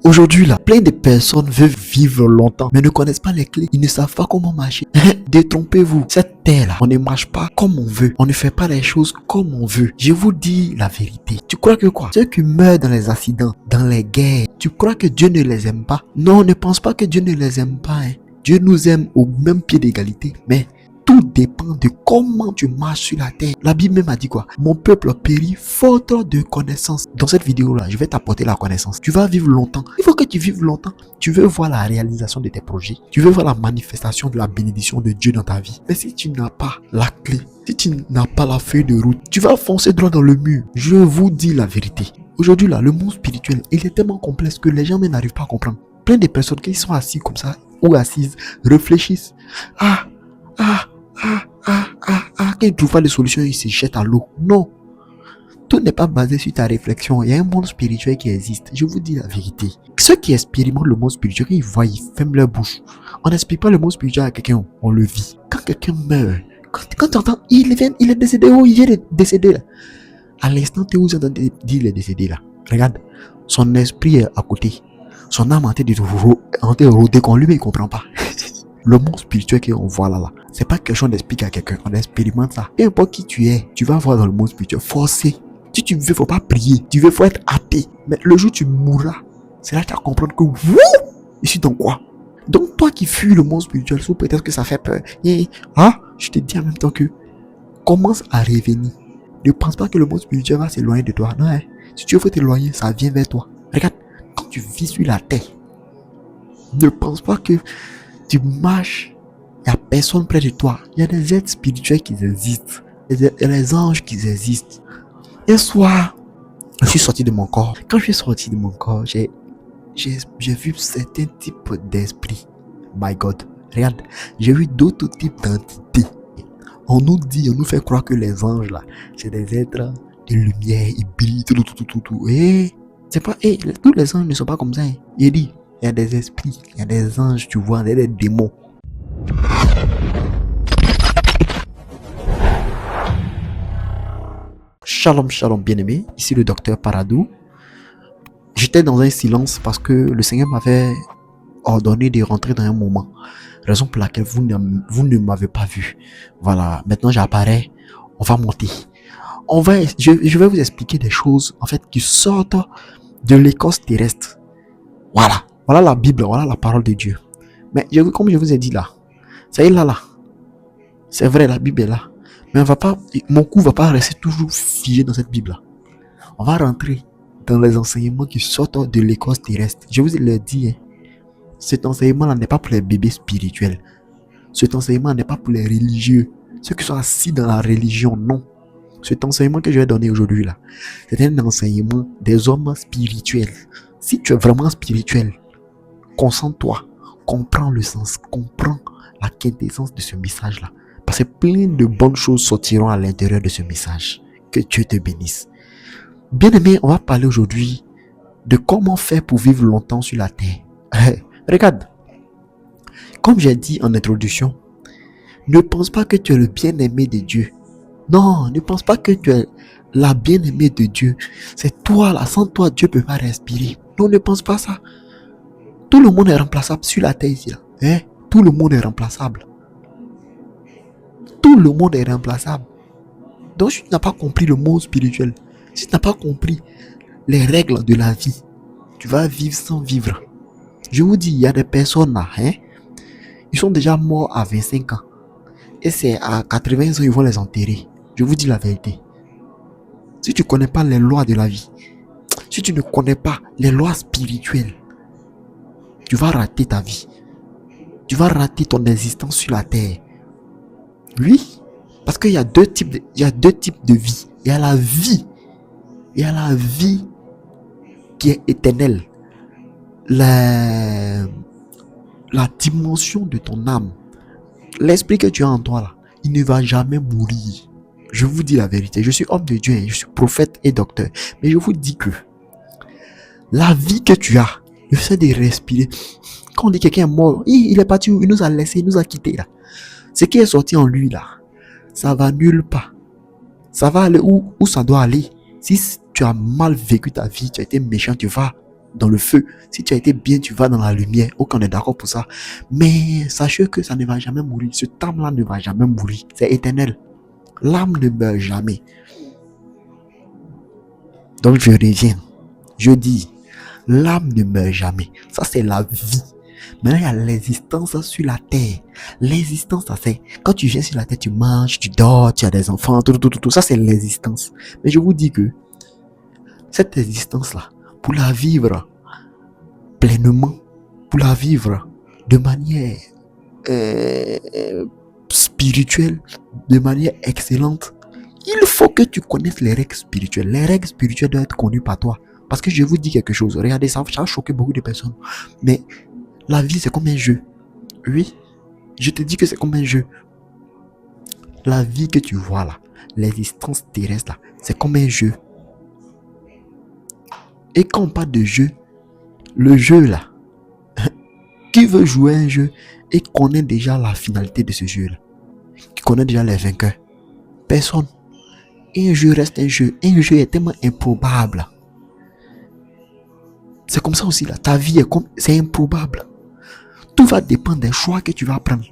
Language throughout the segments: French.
Aujourd'hui là, plein de personnes veulent vivre longtemps, mais ne connaissent pas les clés. Ils ne savent pas comment marcher. Détrompez-vous. Cette terre là, on ne marche pas comme on veut. On ne fait pas les choses comme on veut. Je vous dis la vérité. Tu crois que quoi? Ceux qui meurent dans les accidents, dans les guerres, tu crois que Dieu ne les aime pas? Non, ne pense pas que Dieu ne les aime pas. Dieu nous aime au même pied d'égalité. Mais tout dépend de comment tu marches sur la terre. La Bible même a dit quoi? Mon peuple périt faute de connaissance. Dans cette vidéo-là, je vais t'apporter la connaissance. Tu vas vivre longtemps. Il faut que tu vives longtemps. Tu veux voir la réalisation de tes projets. Tu veux voir la manifestation de la bénédiction de Dieu dans ta vie. Mais si tu n'as pas la clé, si tu n'as pas la feuille de route, tu vas foncer droit dans le mur. Je vous dis la vérité. Aujourd'hui là, le monde spirituel, il est tellement complexe que les gens même n'arrivent pas à comprendre. Plein de personnes qui sont assises comme ça ou assises réfléchissent. Quand ils ne trouvent pas de solution, ils se jettent à l'eau. Non. Tout n'est pas basé sur ta réflexion. Il y a un monde spirituel qui existe. Je vous dis la vérité. Ceux qui expérimentent le monde spirituel, ils voient, ils ferment leur bouche. On n'explique pas le monde spirituel à quelqu'un, on le vit. Quand quelqu'un meurt, quand tu entends, il est décédé, il est décédé là. À l'instant où tu entends dire il est décédé là, regarde, son esprit est à côté. Son âme en train de rôder qu'on lui, mais il ne comprend pas. Le monde spirituel qu'on voit là, c'est pas quelque chose d'expliquer à quelqu'un, on expérimente ça. Peu importe qui tu es, tu vas voir dans le monde spirituel, forcé. Si tu veux, faut pas prier, tu veux, faut être athée. Mais le jour où tu mourras, c'est là que tu vas comprendre que, je suis dans quoi? Donc toi qui fuis le monde spirituel, sous peut-être que ça fait peur. Je te dis en même temps que, commence à revenir. Ne pense pas que le monde spirituel va s'éloigner de toi. Non, si tu veux t'éloigner, ça vient vers toi. Regarde, quand tu vis sur la terre, ne pense pas que tu marches, il n'y a personne près de toi. Il y a des êtres spirituels qui existent. Il y a des anges qui existent. Un soir, je suis sorti de mon corps. Quand je suis sorti de mon corps, j'ai vu certains types d'esprits. My God. Regarde, j'ai vu d'autres types d'entités. On nous fait croire que les anges là, c'est des êtres de lumière, ils brillent, tout. C'est pas, tous les anges ne sont pas comme ça. Il dit, il y a des esprits, il y a des anges, tu vois, il y a des démons. Shalom, shalom, bien-aimé. Ici le docteur Paradou. J'étais dans un silence parce que le Seigneur m'avait ordonné de rentrer dans un moment. Raison pour laquelle vous ne m'avez pas vu. Voilà, maintenant j'apparais. On va monter. Je vais vous expliquer des choses, en fait, qui sortent de l'écorce terrestre. Voilà. Voilà la Bible, voilà la parole de Dieu. Mais comme je vous ai dit là, ça y est là. C'est vrai, la Bible est là. Mais mon cou ne va pas rester toujours figé dans cette Bible-là. On va rentrer dans les enseignements qui sortent de l'écorce terrestre. Je vous l'ai dit, cet enseignement-là n'est pas pour les bébés spirituels. Cet enseignement n'est pas pour les religieux. Ceux qui sont assis dans la religion, non. Cet enseignement que je vais donner aujourd'hui là, c'est un enseignement des hommes spirituels. Si tu es vraiment spirituel, concentre-toi, comprends le sens, comprends la quintessence de ce message-là. Parce que plein de bonnes choses sortiront à l'intérieur de ce message. Que Dieu te bénisse. Bien-aimé, on va parler aujourd'hui de comment faire pour vivre longtemps sur la terre. Regarde, comme j'ai dit en introduction, ne pense pas que tu es le bien-aimé de Dieu. Non, ne pense pas que tu es la bien-aimée de Dieu. C'est toi là, sans toi, Dieu ne peut pas respirer. Non, ne pense pas ça. Tout le monde est remplaçable sur la terre ici. Là. Tout le monde est remplaçable. Tout le monde est remplaçable. Donc, si tu n'as pas compris le monde spirituel, si tu n'as pas compris les règles de la vie, tu vas vivre sans vivre. Je vous dis, il y a des personnes là, ils sont déjà morts à 25 ans. Et c'est à 80 ans, ils vont les enterrer. Je vous dis la vérité. Si tu ne connais pas les lois de la vie, si tu ne connais pas les lois spirituelles, tu vas rater ta vie. Tu vas rater ton existence sur la terre. Oui, parce qu'il y a deux types de vie. Il y a la vie. Il y a la vie qui est éternelle. La dimension de ton âme. L'esprit que tu as en toi là, il ne va jamais mourir. Je vous dis la vérité. Je suis homme de Dieu, je suis prophète et docteur. Mais je vous dis que la vie que tu as, le fait de respirer, quand on dit quelqu'un est mort, il est parti, il nous a laissé, il nous a quittés là. Ce qui est sorti en lui là, ça va nulle part. Ça va aller où ça doit aller. Si tu as mal vécu ta vie, tu as été méchant, tu vas dans le feu. Si tu as été bien, tu vas dans la lumière. Ok, on est d'accord pour ça. Mais sachez que ça ne va jamais mourir. Ce âme-là ne va jamais mourir. C'est éternel. L'âme ne meurt jamais. Donc je reviens. Je dis, l'âme ne meurt jamais. Ça, c'est la vie. Maintenant, il y a l'existence sur la terre. L'existence, ça c'est quand tu viens sur la terre, tu manges, tu dors, tu as des enfants, tout. Ça, c'est l'existence. Mais je vous dis que cette existence-là, pour la vivre pleinement, pour la vivre de manière spirituelle, de manière excellente, il faut que tu connaisses les règles spirituelles. Les règles spirituelles doivent être connues par toi. Parce que je vous dis quelque chose. Regardez, ça a choqué beaucoup de personnes. Mais la vie, c'est comme un jeu. Oui, je te dis que c'est comme un jeu. La vie que tu vois là, l'existence terrestre là, c'est comme un jeu. Et quand on parle de jeu, le jeu là, qui veut jouer un jeu et connaît déjà la finalité de ce jeu là, qui connaît déjà les vainqueurs? Personne. Et un jeu reste un jeu. Un jeu est tellement improbable. C'est comme ça aussi là. Ta vie c'est improbable. Tout va dépendre des choix que tu vas prendre.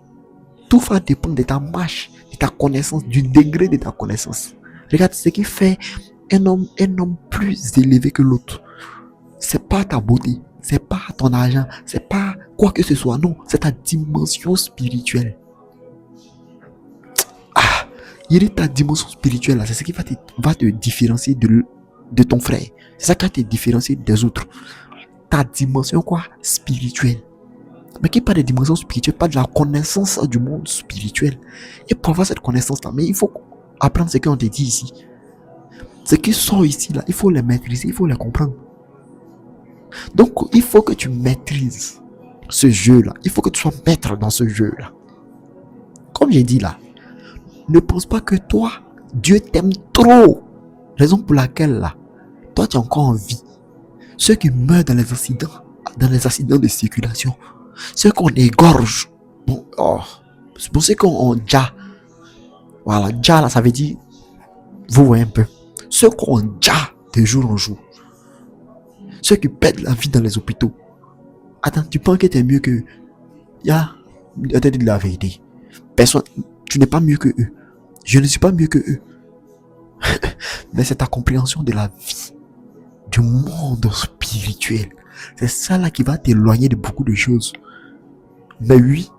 Tout va dépendre de ta marche, de ta connaissance, du degré de ta connaissance. Regarde ce qui fait un homme plus élevé que l'autre. C'est pas ta beauté, c'est pas ton argent, c'est pas quoi que ce soit. Non, c'est ta dimension spirituelle. Il est ta dimension spirituelle là, c'est ce qui va te différencier de ton frère. C'est ça qui va te différencier des autres. Ta dimension quoi? Spirituelle. Mais qui parle de dimension spirituelle, pas de la connaissance du monde spirituel. Et pour avoir cette connaissance là, mais il faut apprendre ce qu'on te dit ici. Ce qui sort ici là, il faut les maîtriser, il faut les comprendre. Donc il faut que tu maîtrises ce jeu là. Il faut que tu sois maître dans ce jeu là. Comme j'ai dit là, ne pense pas que toi, Dieu t'aime trop. Raison pour laquelle là, toi tu es encore en vie. Ceux qui meurent dans les accidents de circulation, ceux qu'on égorge, ceux qu'on ja. Voilà, ja là, ça veut dire, vous voyez un peu, ceux qu'on ja de jour en jour, ceux qui perdent la vie dans les hôpitaux. Attends, tu penses que tu es mieux que eux? Attends, de la vérité. Personne, tu n'es pas mieux que eux. Je ne suis pas mieux que eux. Mais c'est ta compréhension de la vie, du monde spirituel. C'est ça là qui va t'éloigner de beaucoup de choses. Mais oui,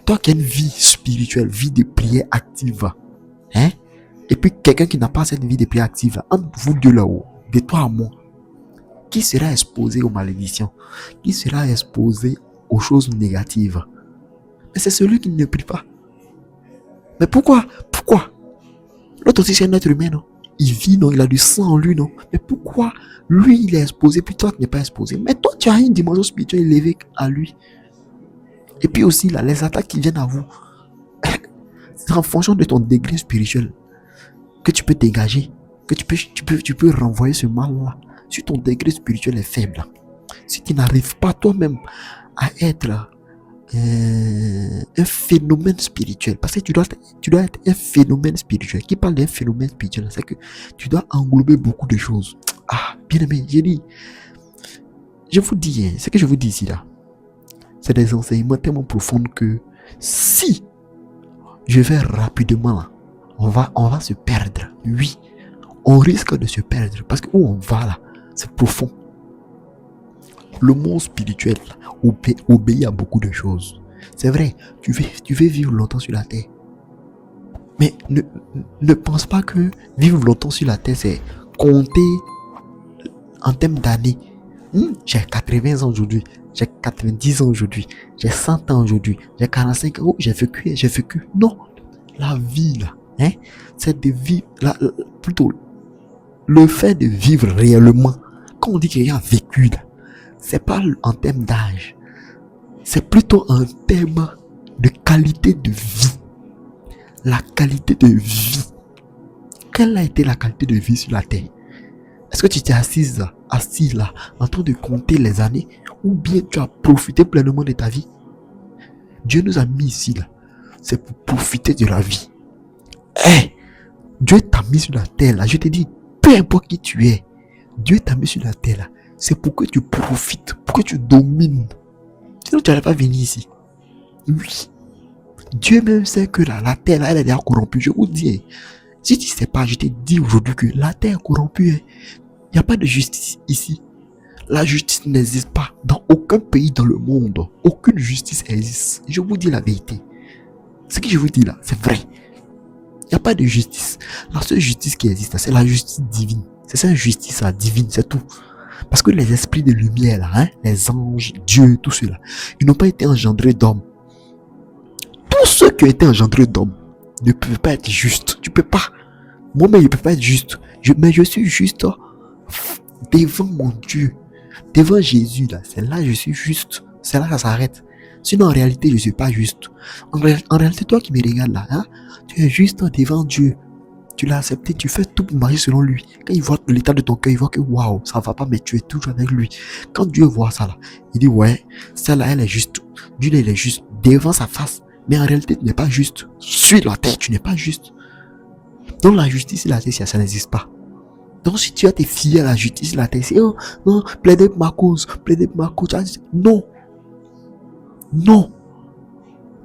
toi qui as une vie spirituelle, vie de prière active, hein? Et puis quelqu'un qui n'a pas cette vie de prière active, entre vous deux là-haut, de toi à moi, qui sera exposé aux malédictions? Qui sera exposé aux choses négatives? Mais c'est celui qui ne prie pas. Mais pourquoi? L'autre aussi c'est un être humain, non? Il vit, non? Il a du sang en lui, non? Mais pourquoi lui il est exposé, puis toi tu n'es pas exposé? Mais toi tu as une dimension spirituelle élevée à lui. Et puis aussi là, les attaques qui viennent à vous, c'est en fonction de ton degré spirituel que tu peux dégager, que tu peux renvoyer ce mal-là. Si ton degré spirituel est faible, si tu n'arrives pas toi-même à être un phénomène spirituel, parce que tu dois être un phénomène spirituel. Qui parle d'un phénomène spirituel, c'est que tu dois englober beaucoup de choses. Bien aimé, je vous dis, ce que je vous dis ici là, c'est des enseignements tellement profonds que si je vais rapidement là, on va se perdre. Oui, on risque de se perdre parce que où on va là, c'est profond. Le monde spirituel obéit à beaucoup de choses. C'est vrai, tu veux vivre longtemps sur la terre. Mais ne pense pas que vivre longtemps sur la terre, c'est compter en termes d'années. J'ai 80 ans aujourd'hui, j'ai 90 ans aujourd'hui, j'ai 100 ans aujourd'hui, j'ai 45 ans, j'ai vécu. Non, la vie là, c'est de vivre, plutôt le fait de vivre réellement. Quand on dit qu'il y a vécu là, c'est pas en termes d'âge, c'est plutôt en termes de qualité de vie. La qualité de vie. Quelle a été la qualité de vie sur la terre? Est-ce que tu t'es assis là, en train de compter les années, ou bien tu as profité pleinement de ta vie? Dieu nous a mis ici là, c'est pour profiter de la vie. Dieu t'a mis sur la terre là, je te dis, peu importe qui tu es, Dieu t'a mis sur la terre là, c'est pour que tu profites, pour que tu domines. Sinon, tu n'allais pas venir ici. Oui. Dieu même sait que la terre, là, elle est déjà corrompue. Je vous dis, si tu ne sais pas, je te dis aujourd'hui que la terre est corrompue. Il n'y a pas de justice ici. La justice n'existe pas dans aucun pays dans le monde. Aucune justice existe. Je vous dis la vérité. Ce que je vous dis là, c'est vrai. Il n'y a pas de justice. La seule justice qui existe, c'est la justice divine. C'est cette justice divine, c'est tout. Parce que les esprits de lumière, là, les anges, Dieu, tout cela, ils n'ont pas été engendrés d'hommes. Tous ceux qui ont été engendrés d'hommes ne peuvent pas être justes. Tu peux pas. Moi-même, je ne peux pas être juste. Mais je suis juste devant mon Dieu. Devant Jésus, là. C'est là que je suis juste. C'est là que ça s'arrête. Sinon, en réalité, je ne suis pas juste. En réalité, toi qui me regardes là, tu es juste devant Dieu. Tu l'as accepté, tu fais tout pour marcher selon lui. Quand il voit l'état de ton cœur, il voit que waouh, ça va pas, mais tu es toujours avec lui. Quand Dieu voit ça là, il dit ouais, celle-là, elle est juste. Dieu, elle est juste devant sa face. Mais en réalité, tu n'es pas juste. Sur la terre, tu n'es pas juste. Donc la justice et la terre, ça n'existe pas. Donc si tu as tes filles à la justice et la terre, c'est oh non, plaidez pour ma cause, plaidez pour ma cause. Non. Non.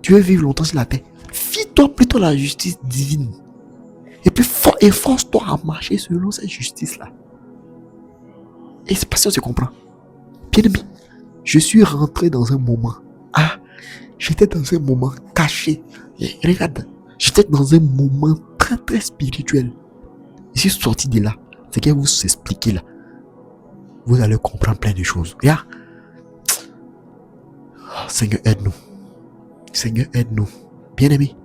Tu veux vivre longtemps sur la terre. Fie-toi plutôt à la justice divine. Et puis efforce-toi à marcher selon cette justice-là. Et c'est pas ça que tu comprends. Bien aimé, je suis rentré dans un moment. J'étais dans un moment caché. Et regarde, j'étais dans un moment très très spirituel. Je suis sorti de là. C'est qu'elle vous expliquer là. Vous allez comprendre plein de choses. Regarde. Seigneur, aide-nous. Seigneur, aide-nous. Bien aimé,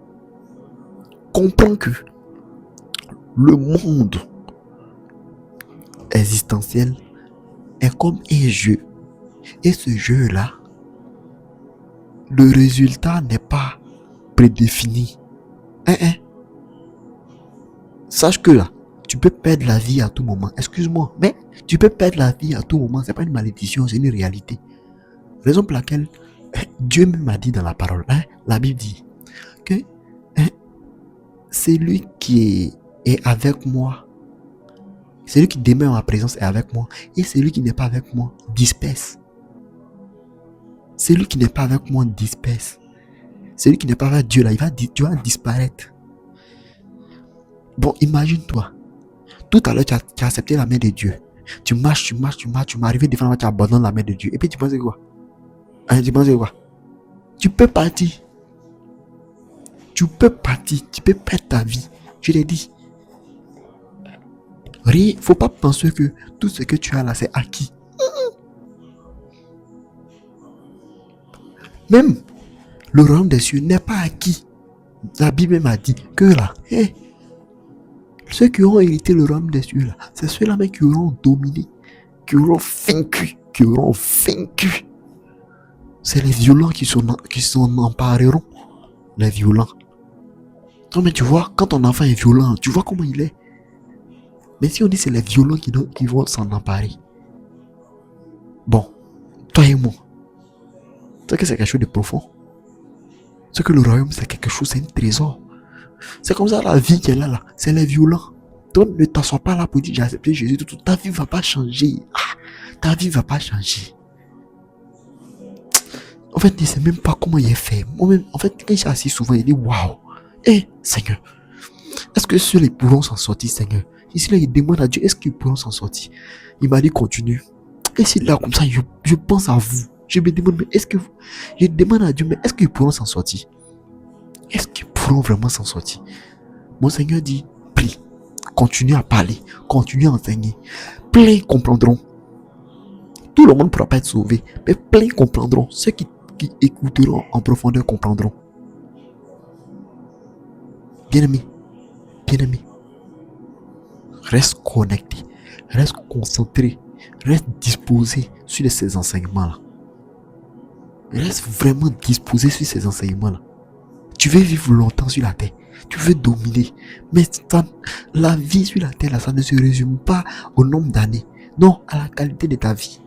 comprends que le monde existentiel est comme un jeu. Et ce jeu-là, le résultat n'est pas prédéfini. Sache que là, tu peux perdre la vie à tout moment. Excuse-moi, mais tu peux perdre la vie à tout moment. C'est pas une malédiction, c'est une réalité. Raison pour laquelle Dieu m'a dit dans la parole, la Bible dit que c'est lui qui est avec moi. Celui qui demeure en ma présence est avec moi. Et celui qui n'est pas avec moi disperse. Celui qui n'est pas avec moi disperse. Celui qui n'est pas avec Dieu là, tu vas disparaître. Bon, imagine-toi. Tout à l'heure, tu as accepté la main de Dieu. Tu marches, tu m'es arrivé devant moi, tu abandonnes la main de Dieu. Et puis tu penses quoi? Tu penses quoi? Tu peux partir. Tu peux partir. Tu peux perdre ta vie. Je l'ai dit. Rien, faut pas penser que tout ce que tu as là, c'est acquis. Même le royaume des cieux n'est pas acquis. La Bible m'a dit que là, ceux qui auront hérité le royaume des cieux là, c'est ceux-là même qui auront dominé, qui auront vaincu, C'est les violents qui s'en empareront. Les violents. Non mais tu vois, quand ton enfant est violent, tu vois comment il est. Mais si on dit c'est les violents qui vont s'en emparer. Bon, toi et moi. C'est que c'est quelque chose de profond. C'est que le royaume c'est quelque chose, c'est un trésor. C'est comme ça la vie qu'elle a là, c'est les violents. Donc ne t'assois pas là pour dire j'ai accepté Jésus, tout. Ta vie va pas changer. Ta vie va pas changer. En fait, je ne sais même pas comment il est fait. Moi-même, en fait, quand il s'est assis souvent, il dit waouh, Seigneur, est-ce que ceux-là pourront s'en sortir, Seigneur? Ici, là, il demande à Dieu, est-ce qu'ils pourront s'en sortir? Il m'a dit continue. Et si là, comme ça, je pense à vous. Je me demande, mais je demande à Dieu, mais est-ce qu'ils pourront s'en sortir? Est-ce qu'ils pourront vraiment s'en sortir? Mon Seigneur dit, prie, continue à parler, continue à enseigner. Plein comprendront. Tout le monde ne pourra pas être sauvé, mais plein comprendront. Ceux qui écouteront en profondeur comprendront. Bien-aimé, reste connecté, reste concentré, reste disposé sur ces enseignements-là. Reste vraiment disposé sur ces enseignements-là. Tu veux vivre longtemps sur la terre, tu veux dominer, mais la vie sur la terre, là, ça ne se résume pas au nombre d'années. Non, à la qualité de ta vie,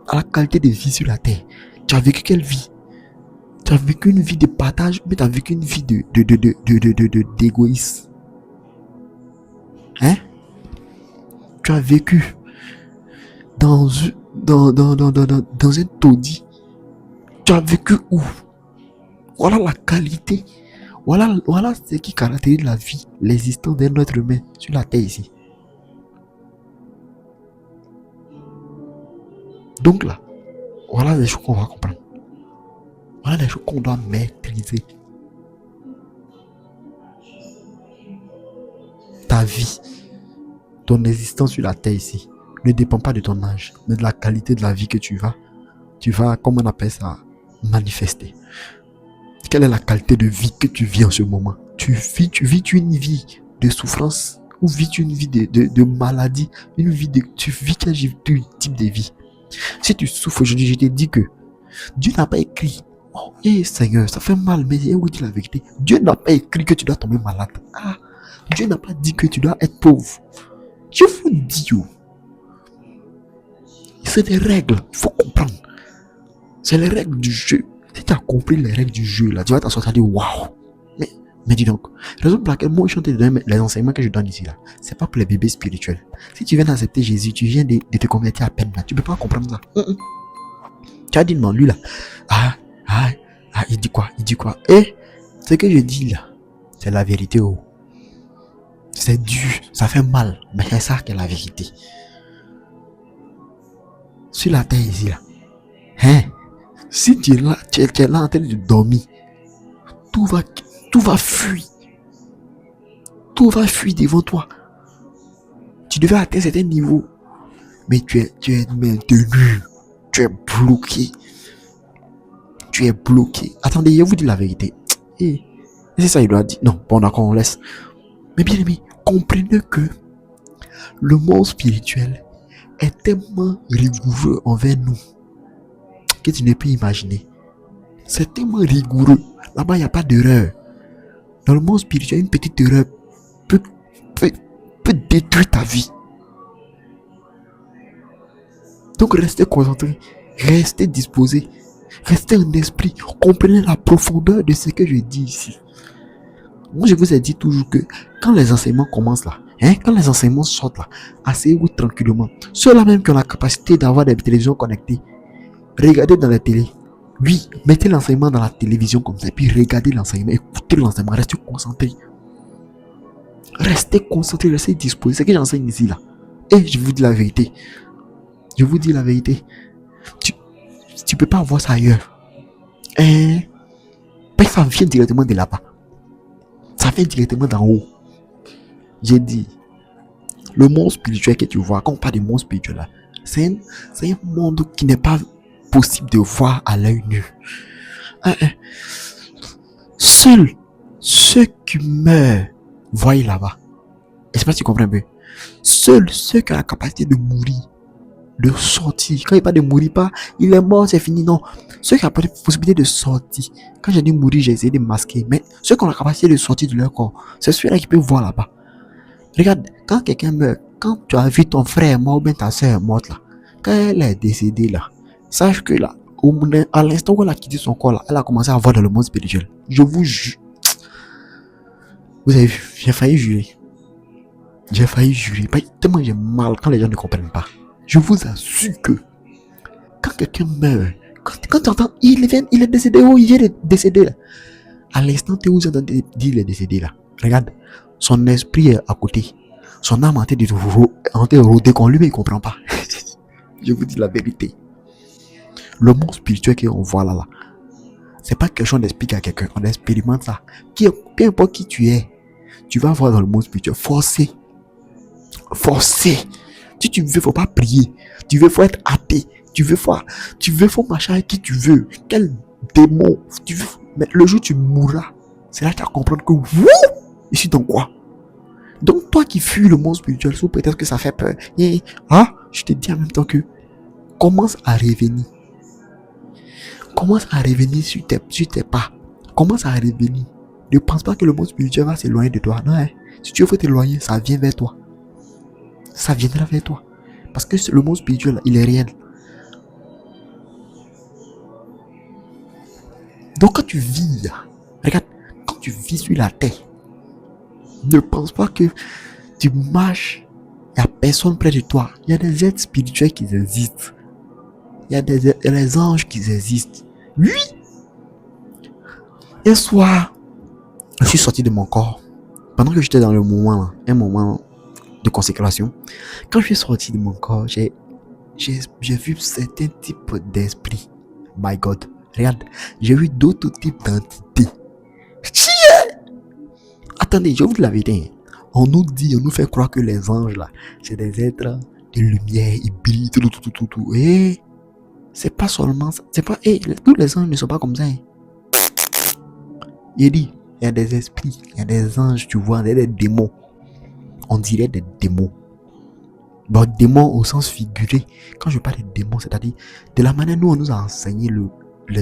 à la qualité de vie sur la terre. Tu as vécu quelle vie? Tu as vécu une vie de partage, mais tu as vécu une vie d'égoïsme. Tu as vécu dans dans un taudis. Tu as vécu où? Voilà la qualité. Voilà ce qui caractérise la vie, l'existence d'un être humain sur la terre ici. Donc là, voilà les choses qu'on va comprendre. Voilà les choses qu'on doit maîtriser. Ta vie, ton existence sur la terre ici, ne dépend pas de ton âge, mais de la qualité de la vie que tu vas, comment on appelle ça, manifester. Quelle est la qualité de vie que tu vis en ce moment? Tu vis une vie de souffrance ou vis une vie de maladie, tu vis quel type de vie? Si tu souffres aujourd'hui, je te dis que Dieu n'a pas écrit, oh, Seigneur, ça fait mal, mais je vous dis la vérité. Dieu n'a pas écrit que tu dois tomber malade. Dieu n'a pas dit que tu dois être pauvre. Je vous dis, c'est des règles, il faut comprendre. C'est les règles du jeu. Si tu as compris les règles du jeu, là, tu vas t'en sortir et dire waouh. Mais dis donc, la raison pour laquelle moi je chante les enseignements que je donne ici là, c'est pas pour les bébés spirituels. Si tu viens d'accepter Jésus, tu viens de te convertir à peine là, tu peux pas comprendre ça. Tu as dit non, lui là, il dit quoi? Ce que je dis là, c'est la vérité. C'est dur, ça fait mal, mais c'est ça qui est la vérité. Sur la terre ici là, si tu es là, tu es là en train de dormir, tout va fuir. Tout va fuir devant toi. Tu devais atteindre un certain niveau, mais tu es maintenu. Tu es bloqué. Attendez, je vous dis la vérité. C'est ça, il doit dire. Non, bon, d'accord, on laisse. Mais bien aimé, comprenez que le monde spirituel est tellement rigoureux envers nous que tu ne peux imaginer. C'est tellement rigoureux. Là-bas, il n'y a pas d'erreur. Dans le monde spirituel, une petite erreur peut détruire ta vie. Donc restez concentrés, restez disposés, restez en esprit, comprenez la profondeur de ce que je dis ici. Moi je vous ai dit toujours que quand les enseignements commencent là, quand les enseignements sortent là, asseyez-vous tranquillement. Ceux-là même qui ont la capacité d'avoir des télévisions connectées, regardez dans la télé. Oui, mettez l'enseignement dans la télévision comme ça, et puis regardez l'enseignement, écoutez l'enseignement, restez concentrés. Restez concentrés, restez disposés. C'est ce que j'enseigne ici là. Et je vous dis la vérité. Je vous dis la vérité. Tu peux pas voir ça ailleurs. Parce que ça vient directement de là-bas. Ça vient directement d'en haut. J'ai dit, le monde spirituel que tu vois, quand on parle du monde spirituel là, c'est un monde qui n'est pas possible de voir à l'œil nu. Seuls ceux qui meurent voient là-bas. Est-ce que tu comprends un peu? Seuls ceux qui ont la capacité de mourir, de sortir. Quand il parle de mourir pas, il est mort, c'est fini. Non. Ceux qui ont la possibilité de sortir. Quand j'ai dit mourir, j'ai essayé de masquer. Mais ceux qui ont la capacité de sortir de leur corps, c'est ceux-là qui peuvent voir là-bas. Regarde, quand quelqu'un meurt, quand tu as vu ton frère mort ou bien ta soeur morte là, quand elle est décédée là, sache que là, à l'instant où elle a quitté son corps là, elle a commencé à voir dans le monde spirituel. Je vous jure. Vous avez vu, j'ai failli jurer. Tellement j'ai mal quand les gens ne comprennent pas. Je vous assure que quand quelqu'un meurt, quand tu entends, il est décédé, il vient de décéder là. À l'instant où vous entendez dire il est décédé là, regarde, son esprit est à côté. Son âme en train de rôder qu'on lui, mais il ne comprend pas. Je vous dis la vérité. Le monde spirituel qu'on voit là, c'est pas quelque chose d'expliquer à quelqu'un. On expérimente ça. Peu importe qui tu es, tu vas voir dans le monde spirituel. Forcé. Si tu veux, faut pas prier. Tu veux, faut être athée. Tu veux, faut marcher avec qui tu veux. Quel démon tu veux. Mais le jour où tu mourras, c'est là que tu vas comprendre que je suis dans quoi. Donc toi qui fuis le monde spirituel, sous peut-être que ça fait peur. Je te dis en même temps que commence à revenir. Commence à revenir sur tes pas. Commence à revenir. Ne pense pas que le monde spirituel va s'éloigner de toi. Non, si tu veux t'éloigner, ça vient vers toi. Ça viendra vers toi. Parce que le monde spirituel, il est réel. Donc quand tu vis là, regarde, quand tu vis sur la terre, ne pense pas que tu marches, il n'y a personne près de toi. Il y a des êtres spirituels qui existent. il y a les anges qui existent. Oui. Un soir, je suis sorti de mon corps. Pendant que j'étais dans le moment là, un moment de consécration, quand je suis sorti de mon corps, j'ai vu certains types d'esprits. My God. Regarde, j'ai vu d'autres types d'entités. Attendez, je vous dis la vérité. On nous fait croire que les anges là, c'est des êtres de lumière, ils brillent, tout. Et c'est pas seulement ça. C'est pas, tous les anges ne sont pas comme ça. Il dit, il y a des esprits, il y a des anges, tu vois, il y a des démons. On dirait des démons. Bon, démons au sens figuré. Quand je parle de démons, c'est-à-dire de la manière dont on nous a enseigné le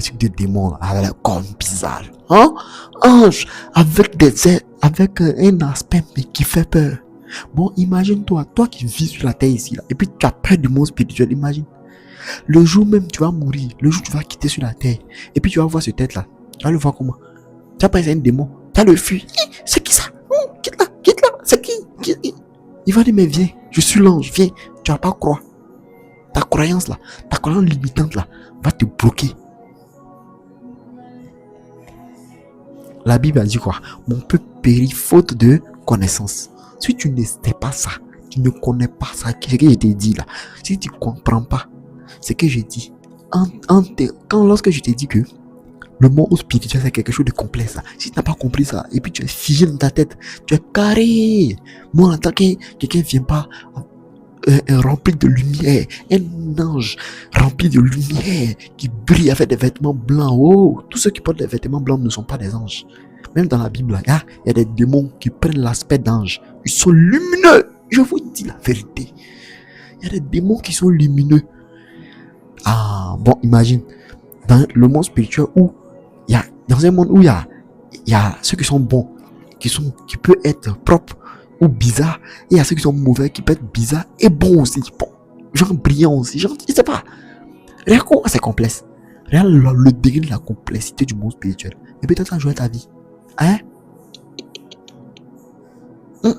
truc de démons, avec le corps bizarre. Hein? Ange, avec un aspect mais qui fait peur. Bon, imagine-toi, toi qui vis sur la terre ici, là, et puis tu as peur du monde spirituel, imagine. Le jour même, tu vas mourir, le jour où tu vas quitter sur la terre, et puis tu vas voir cette tête-là. Tu vas le voir comment? Tu vas penser à un démon, tu vas le fuir. C'est qui ça? Quitte là, c'est qui? Il va dire, mais viens, je suis l'ange, viens. Tu vas pas croire. Ta croyance là, ta croyance limitante là, va te bloquer. La Bible a dit quoi? Mon peuple périt faute de connaissance. Si tu ne sais pas ça, tu ne connais pas ça, ce que je t'ai dit là, si tu ne comprends pas ce que j'ai dit, lorsque je t'ai dit que le monde spirituel c'est quelque chose de complexe, si tu n'as pas compris ça, et puis tu es figé dans ta tête, tu es carré. Moi, en tant que quelqu'un vient pas rempli de lumière, un ange rempli de lumière qui brille avec des vêtements blancs. Oh, tous ceux qui portent des vêtements blancs ne sont pas des anges. Même dans la Bible, il y a des démons qui prennent l'aspect d'ange. Ils sont lumineux. Je vous dis la vérité. Il y a des démons qui sont lumineux. Ah, bon, imagine, dans le monde spirituel où dans un monde où il y a ceux qui sont bons, qui peuvent être propres ou bizarres, et il y a ceux qui sont mauvais, qui peuvent être bizarres et bons aussi. Bon, genre brillants aussi, genre, je sais pas. Regarde comment c'est complexe. Regarde le degré de la complexité du monde spirituel. Et peut-être ça jouer ta vie. Hein? On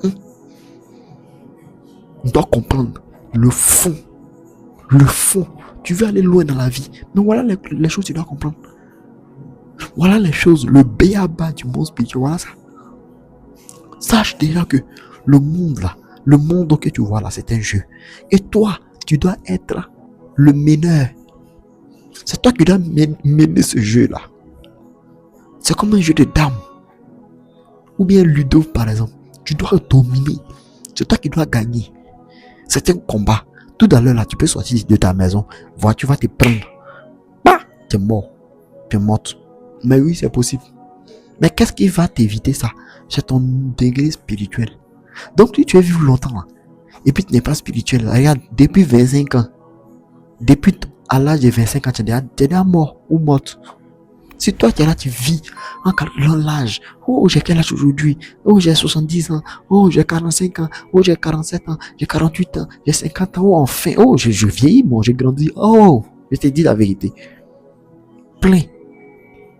doit comprendre le fond. Le fond. Tu veux aller loin dans la vie. Mais voilà les choses que tu dois comprendre. Voilà les choses, le béaba du monde spirituel. Voilà ça. Sache déjà que le monde là, le monde que tu vois là, c'est un jeu. Et toi, tu dois être le meneur. C'est toi qui dois mener ce jeu là. C'est comme un jeu de dames. Ou bien Ludo par exemple. Tu dois dominer. C'est toi qui dois gagner. C'est un combat. Tout à l'heure là, tu peux sortir de ta maison. Vois, tu vas te prendre. Bah, tu es mort. Tu es morte. Mais oui, c'est possible. Mais qu'est-ce qui va t'éviter ça? C'est ton degré spirituel. Donc, si tu es vivre longtemps là, et puis tu n'es pas spirituel, regarde, depuis 25 ans, depuis à l'âge de 25 ans, tu es déjà mort ou morte. Si toi tu es là, tu vis en calculant l'âge. Oh, j'ai quel âge aujourd'hui? Oh, j'ai 70 ans. Oh, j'ai 45 ans. Oh, j'ai 47 ans. J'ai 48 ans. J'ai 50 ans. Oh, enfin. Oh, je vieillis, moi, j'ai grandi. Oh, je t'ai dit la vérité. Plein.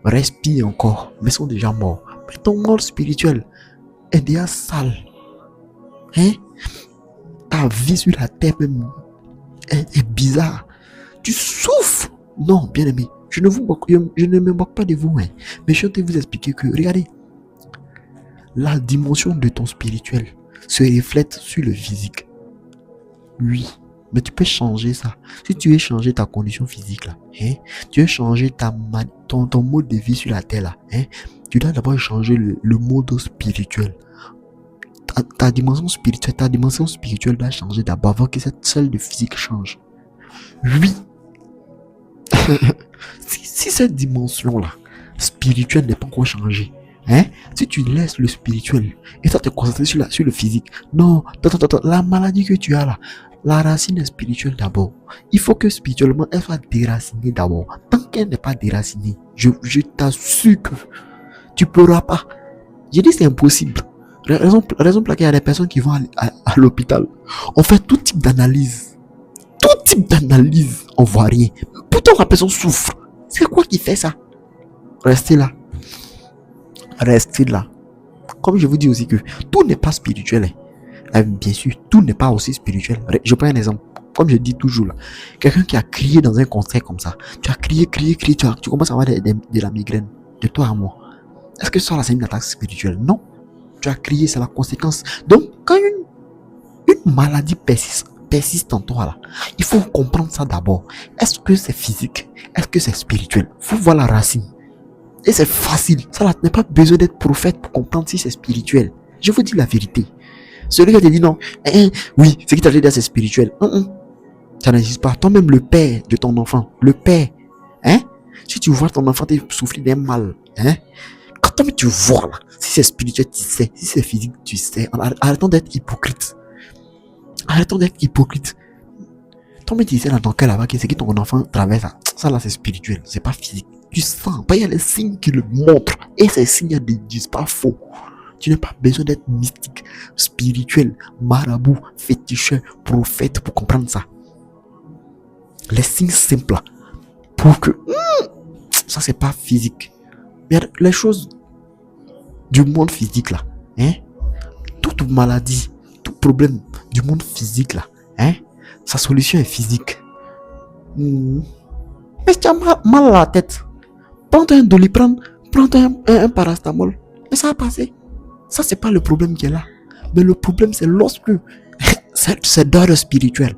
Respire encore, mais sont déjà morts. Mais ton mort spirituel est déjà sale. Hein? Ta vie sur la terre même est bizarre. Tu souffres. Non, bien aimé, je ne me moque pas de vous, hein. Mais je vais vous expliquer que, regardez, la dimension de ton spirituel se reflète sur le physique. Oui. Mais tu peux changer ça. Si tu veux changer ta condition physique là, hein, tu veux changer ton mode de vie sur la terre là, hein, tu dois d'abord changer le mode spirituel. Ta dimension spirituelle doit changer d'abord avant que celle de physique change. Oui. si cette dimension là spirituelle n'est pas encore changée, hein, si tu laisses le spirituel et ça te concentrer sur le physique, non, la maladie que tu as là, la racine est spirituelle d'abord. Il faut que spirituellement elle soit déracinée d'abord. Tant qu'elle n'est pas déracinée, je t'assure que tu ne pourras pas. J'ai dit c'est impossible. Raison pour laquelle il y a des personnes qui vont à l'hôpital. On fait tout type d'analyse. Tout type d'analyse, on voit rien. Pourtant la personne souffre. C'est quoi qui fait ça? Restez là. Restez là. Comme je vous dis aussi que tout n'est pas spirituel. Bien sûr, tout n'est pas aussi spirituel. Je prends un exemple. comme je dis toujours là, quelqu'un qui a crié dans un concert comme ça, tu as crié, tu commences à avoir de la migraine, de toi à moi. Est-ce que ça là c'est une attaque spirituelle? Non. Tu as crié, c'est la conséquence. Donc, quand une maladie persiste en toi là, il faut comprendre ça d'abord. Est-ce que c'est physique? Est-ce que c'est spirituel? Il faut voir la racine. Et c'est facile. Ça là, tu n'as pas besoin d'être prophète pour comprendre si c'est spirituel. Je vous dis la vérité. Celui qui te dit non, oui, ce qui t'a dit c'est spirituel. Ça n'existe pas. Toi-même, le père de ton enfant, le père, si tu vois ton enfant souffrir d'un mal, quand toi tu vois là, si c'est spirituel, tu sais, si c'est physique, tu sais. Arrêtons d'être hypocrite. Arrêtons d'être hypocrite. Toi-même, tu sais dans ton cœur là-bas que ce que ton enfant traverse, ça là, c'est spirituel, c'est pas physique. Tu sens, il y a les signes qui le montrent. Et ces signes ne disent pas faux. Tu n'as pas besoin d'être mystique, spirituel, marabout, féticheur, prophète pour comprendre ça. Les signes simples là, pour que ça c'est pas physique. Mais les choses du monde physique là, toute maladie, tout problème du monde physique là, sa solution est physique. Mais si tu as mal à la tête, prends-toi un Doliprane, prends-toi un paracétamol, mais ça va passer. Ça, c'est pas le problème qui est là. Mais le problème, c'est lorsque c'est d'ordre spirituel.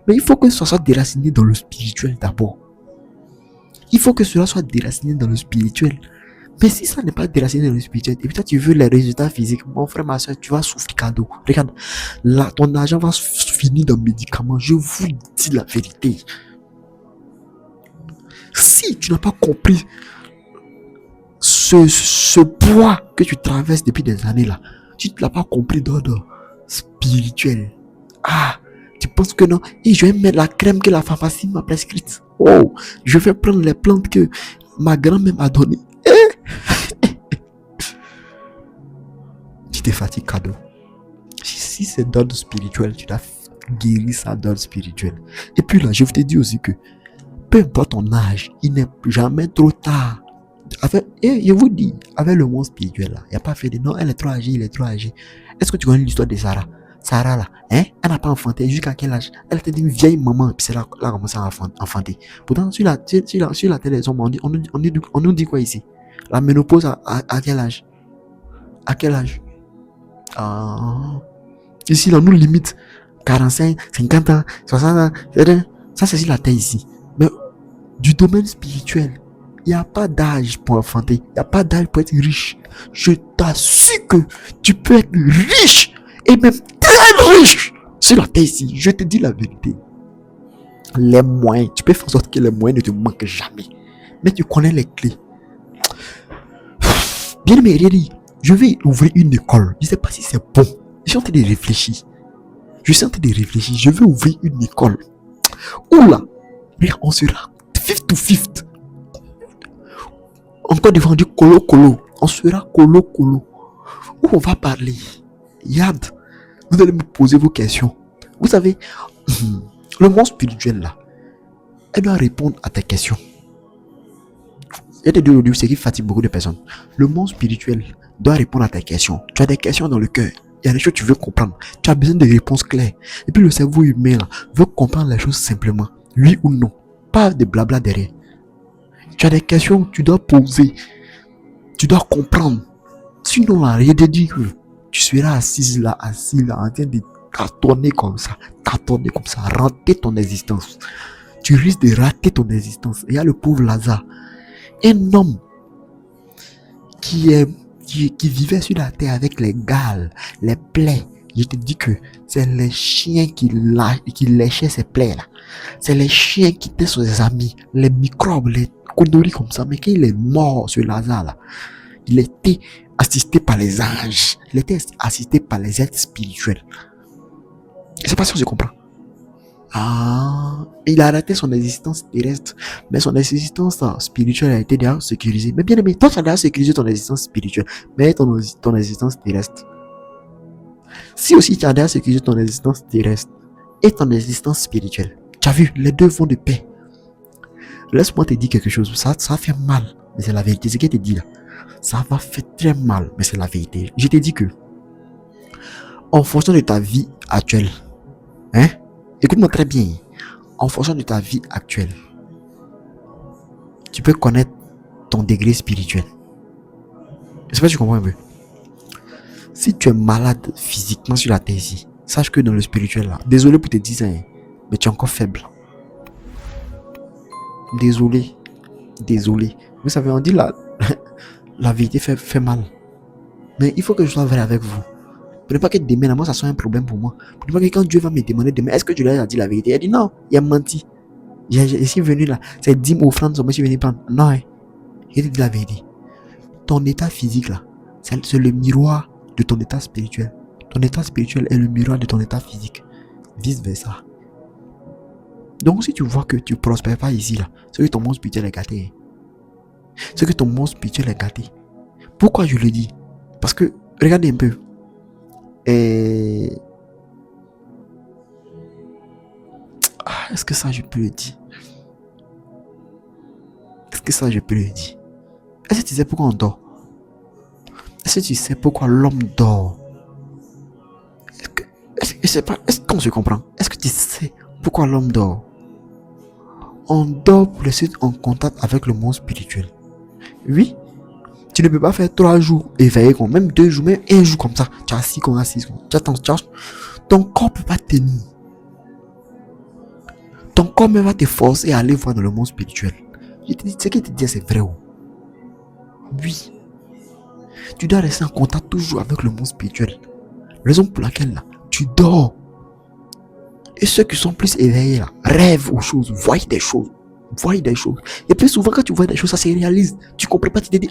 Mais il faut que ça soit déraciné dans le spirituel d'abord. Il faut que cela soit déraciné dans le spirituel. Mais si ça n'est pas déraciné dans le spirituel, et puis toi, tu veux les résultats physiques, mon frère, ma soeur, tu vas souffrir cadeau. Regarde, là, ton argent va finir dans le médicament. Je vous dis la vérité. Si tu n'as pas compris ce poids que tu traverses depuis des années là, tu ne l'as pas compris d'ordre spirituel. Tu penses que non, et je vais mettre la crème que la pharmacie m'a prescrite. Oh, je vais prendre les plantes que ma grand-mère m'a données. Tu te fatigues cadeau. Si c'est d'ordre spirituel, tu dois guérir ça d'ordre spirituel. Et puis là, je vous te dis aussi que peu importe ton âge, il n'est jamais trop tard. Je vous dis, avec le monde spirituel là, il n'y a pas fait de non, elle est trop âgée, il est trop âgé. Est-ce que tu connais l'histoire de Sarah? Sarah là, elle n'a pas enfanté jusqu'à quel âge? Elle était une vieille maman, puis c'est là qu'elle a commencé à enfanter. Pourtant, sur la terre des hommes, on nous dit quoi ici? La ménopause à quel âge? À quel âge? Ici, là, nous limite 45, 50 ans, 60 ans, ça c'est sur la terre ici. Mais du domaine spirituel, il n'y a pas d'âge pour enfanter. Il n'y a pas d'âge pour être riche. Je t'assure que tu peux être riche et même très riche sur la terre ici. Je te dis la vérité. Les moyens, tu peux faire en sorte que les moyens ne te manquent jamais. Mais tu connais les clés. Bien aimé, je vais ouvrir une école. Je ne sais pas si c'est bon. Je suis en train de réfléchir. Je vais ouvrir une école. Oula, on sera fifth to fifth. Encore devant du colo. On sera colo. Où on va parler. Yad, vous allez me poser vos questions. Vous savez, le monde spirituel là, elle doit répondre à tes questions. Il y a des deux ce qui fatigue beaucoup de personnes. Le monde spirituel doit répondre à tes questions. Tu as des questions dans le cœur. Il y a des choses que tu veux comprendre. Tu as besoin de réponses claires. Et puis le cerveau humain là, veut comprendre les choses simplement. Oui ou non. Pas de blabla derrière. Tu as des questions que tu dois poser. Tu dois comprendre. Sinon, là, rien de dire que tu seras assis là, en train de cartonner comme ça, rater ton existence. Tu risques de rater ton existence. Il y a le pauvre Lazare, un homme qui vivait sur la terre avec les gales, les plaies. Je te dis que c'est les chiens qui léchaient ces plaies là. C'est les chiens qui étaient ses amis, les microbes, les conneries comme ça. Mais quand il est mort, ce Lazare là, il était assisté par les anges. Il était assisté par les êtres spirituels. C'est pas sûr que je comprends. Il a arrêté son existence terrestre, mais son existence spirituelle a été déjà sécurisée. Mais bien aimé, toi tu as déjà sécurisé ton existence spirituelle, mais ton existence terrestre. Si aussi tu as déjà sécurisé ton existence terrestre et ton existence spirituelle, tu as vu, les deux vont de paix. Laisse-moi te dire quelque chose, ça fait mal, mais c'est la vérité. Ce que je te dis là, ça va faire très mal, mais c'est la vérité. Je te dis que, en fonction de ta vie actuelle, écoute-moi très bien, en fonction de ta vie actuelle, tu peux connaître ton degré spirituel. Je sais pas si tu comprends un peu. Si tu es malade physiquement sur la terre ici, sache que dans le spirituel là, désolé pour te dire ça, hein, mais tu es encore faible. Désolé. Vous savez, on dit la vérité fait mal. Mais il faut que je sois vrai avec vous. Pour ne pas que demain, moi, ça soit un problème pour moi. Pour ne pas que quand Dieu va me demander demain, est-ce que tu lui as dit la vérité? Il a dit non, il a menti. Je suis venu là, c'est 10 offrandes, je suis venu prendre. Non, hein. Il a dit la vérité. Ton état physique là, c'est le miroir de ton état spirituel. Ton état spirituel est le miroir de ton état physique. Vice versa. Donc si tu vois que tu ne prospères pas ici là, c'est que ton monde spirituel est gâté. C'est que ton monde spirituel est gâté. Pourquoi je le dis? Parce que, regardez un peu. Est-ce que ça je peux le dire? Est-ce que tu sais pourquoi on dort? Est-ce que tu sais pourquoi l'homme dort? Est-ce qu'on se comprend? Est-ce que tu sais pourquoi l'homme dort? On dort pour rester en contact avec le monde spirituel. Oui, tu ne peux pas faire 3 jours éveillé, même 2 jours, même 1 jour comme ça. Tu as assis comme assis. Ton corps ne peut pas tenir. Ton corps même va te forcer à aller voir dans le monde spirituel. Je te dis, ce qu'il te dit, c'est vrai. Oui. Tu dois rester en contact toujours avec le monde spirituel. Raison pour laquelle là, tu dors. Et ceux qui sont plus éveillés là, rêvent aux choses, voient des choses. Et puis souvent quand tu vois des choses, ça se réalise. Tu comprends pas, tu te dis,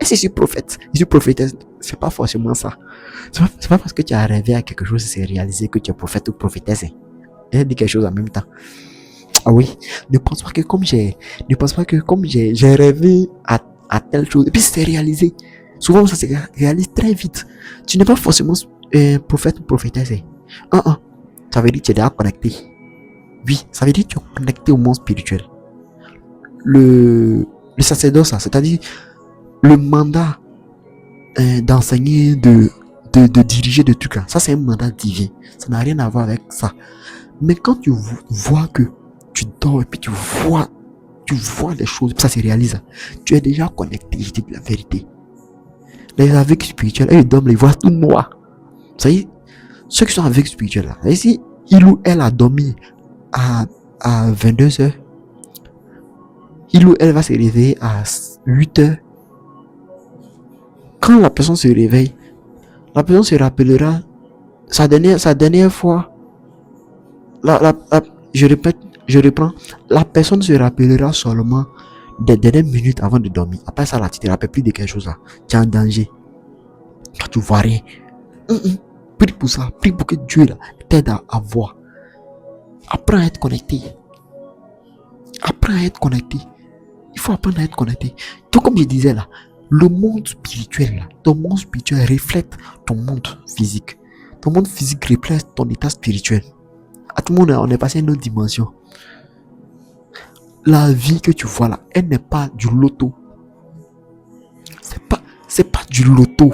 est-ce que je suis prophète? Je suis prophétesse. C'est pas forcément ça. C'est pas parce que tu as rêvé à quelque chose, c'est réalisé que tu es prophète ou prophétesse. Elle dit quelque chose en même temps. Ah oui, ne pense pas que comme j'ai rêvé à telle chose, et puis c'est réalisé. Souvent ça se réalise très vite. Tu n'es pas forcément prophète ou prophétesse. Ça veut dire que tu es déjà connecté. Oui, ça veut dire que tu es connecté au monde spirituel. Le sacerdoce, c'est-à-dire le mandat d'enseigner, de diriger des trucs là, ça c'est un mandat divin. Ça n'a rien à voir avec ça. Mais quand tu vois que tu dors et puis tu vois des choses, ça se réalise. Tu es déjà connecté, je dis la vérité. Les aveugles spirituels, ils dorment, ils voient tout noir. Vous savez, ceux qui sont aveugles spirituels là, ici, il ou elle a dormi à 22h. Il ou elle va se réveiller à 8h. Quand la personne se réveille, la personne se rappellera sa dernière fois. Je reprends. La personne se rappellera seulement des dernières minutes avant de dormir. Après ça, là, tu te rappelles plus de quelque chose là. Tu es en danger. Quand tu vois rien. Prie pour ça. Prie pour que Dieu là, t'aide à voir. Apprends à être connecté. Il faut apprendre à être connecté. Tout comme je disais là, le monde spirituel là, ton monde spirituel reflète ton monde physique. Ton monde physique reflète ton état spirituel. À tout le monde, on est passé à une autre dimension. La vie que tu vois là, elle n'est pas du loto. C'est pas du loto.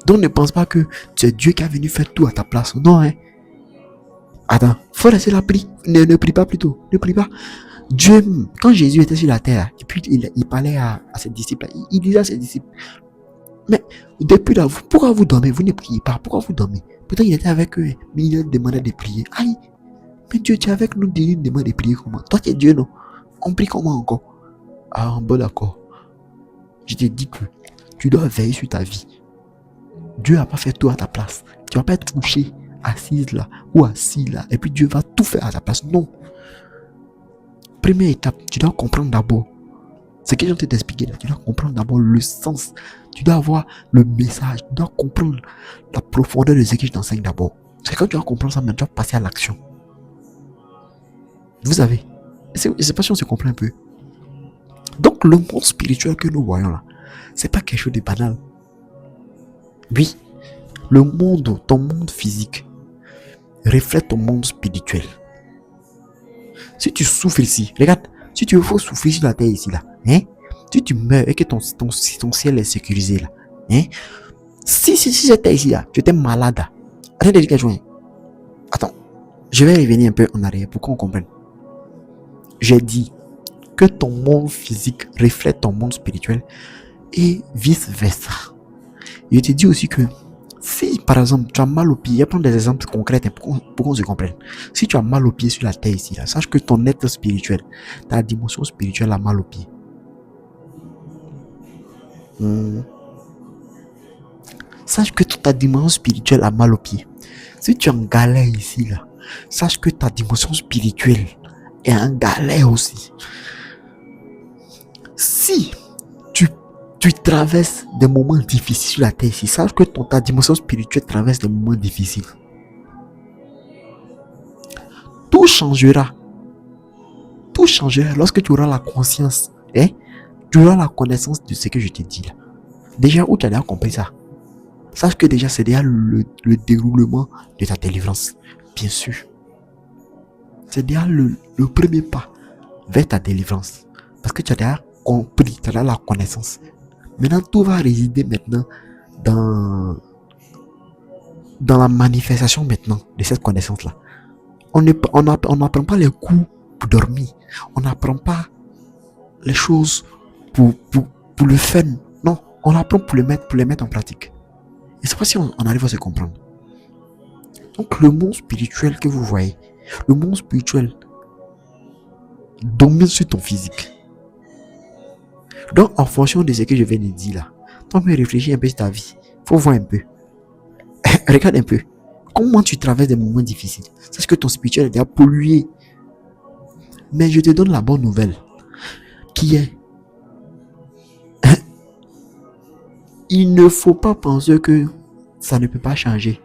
Donc ne pense pas que c'est Dieu qui a venu faire tout à ta place. Non, hein. Attends, faut laisser la prière. Ne prie pas plutôt. Ne prie pas. Dieu, quand Jésus était sur la terre, et puis il parlait à ses disciples, il disait à ses disciples, mais depuis là, pourquoi vous dormez? Vous ne priez pas. Pourquoi vous dormez? Pourtant, il était avec eux, mais il leur demandait de prier. Aïe, mais Dieu, tu es avec nous, il nous demande de prier comment? Toi, tu es Dieu, non? On prie comment encore? Bon, d'accord. Je te dis que tu dois veiller sur ta vie. Dieu n'a pas fait tout à ta place. Tu ne vas pas être couché, assise là, ou assis là, et puis Dieu va tout faire à ta place. Non. Première étape, tu dois comprendre d'abord. C'est que je viens de t'expliquer là. Tu dois comprendre d'abord le sens. Tu dois avoir le message. Tu dois comprendre la profondeur de ce que je t'enseigne d'abord. C'est quand tu vas comprendre ça, maintenant tu vas passer à l'action. Vous savez, je ne sais pas si on se comprend un peu. Donc le monde spirituel que nous voyons là, c'est pas quelque chose de banal. Oui, le monde, ton monde physique, reflète ton monde spirituel. Si tu souffres ici, regarde, si tu veux souffrir sur la terre ici là, hein, si tu meurs et que ton ciel est sécurisé là, hein, si j'étais ici là, tu étais malade, Attends, de joint. Attends, je vais revenir un peu en arrière pour qu'on comprenne. J'ai dit que ton monde physique reflète ton monde spirituel et vice versa. Je te dis aussi que si par exemple tu as mal au pied, je vais prendre des exemples concrets pour qu'on se comprenne. Si tu as mal au pied sur la terre ici, là, sache que ton être spirituel, ta dimension spirituelle a mal au pied. Sache que ta dimension spirituelle a mal au pied. Si tu es en galère ici, là, sache que ta dimension spirituelle est en galère aussi. Si tu traverses des moments difficiles sur la terre ici, sache que ta dimension spirituelle traverse des moments difficiles. Tout changera. Tout changera lorsque tu auras la conscience, tu auras la connaissance de ce que je te dis là. Déjà, où tu as déjà compris ça? Sache que déjà, c'est déjà le déroulement de ta délivrance. Bien sûr. C'est déjà le premier pas vers ta délivrance. Parce que tu as déjà compris, tu as déjà la connaissance. Maintenant, tout va résider maintenant dans la manifestation maintenant de cette connaissance-là. On n'apprend pas les coups pour dormir. On n'apprend pas les choses pour le fun. Non, on apprend pour les mettre en pratique. Et c'est pas si on arrive à se comprendre. Donc le monde spirituel que vous voyez, le monde spirituel domine sur ton physique. Donc en fonction de ce que je viens de dire là, toi me réfléchis un peu sur ta vie. Faut voir un peu. Regarde un peu. Comment tu traverses des moments difficiles. C'est que ton spirituel est déjà pollué. Mais je te donne la bonne nouvelle. Qui est il ne faut pas penser que ça ne peut pas changer.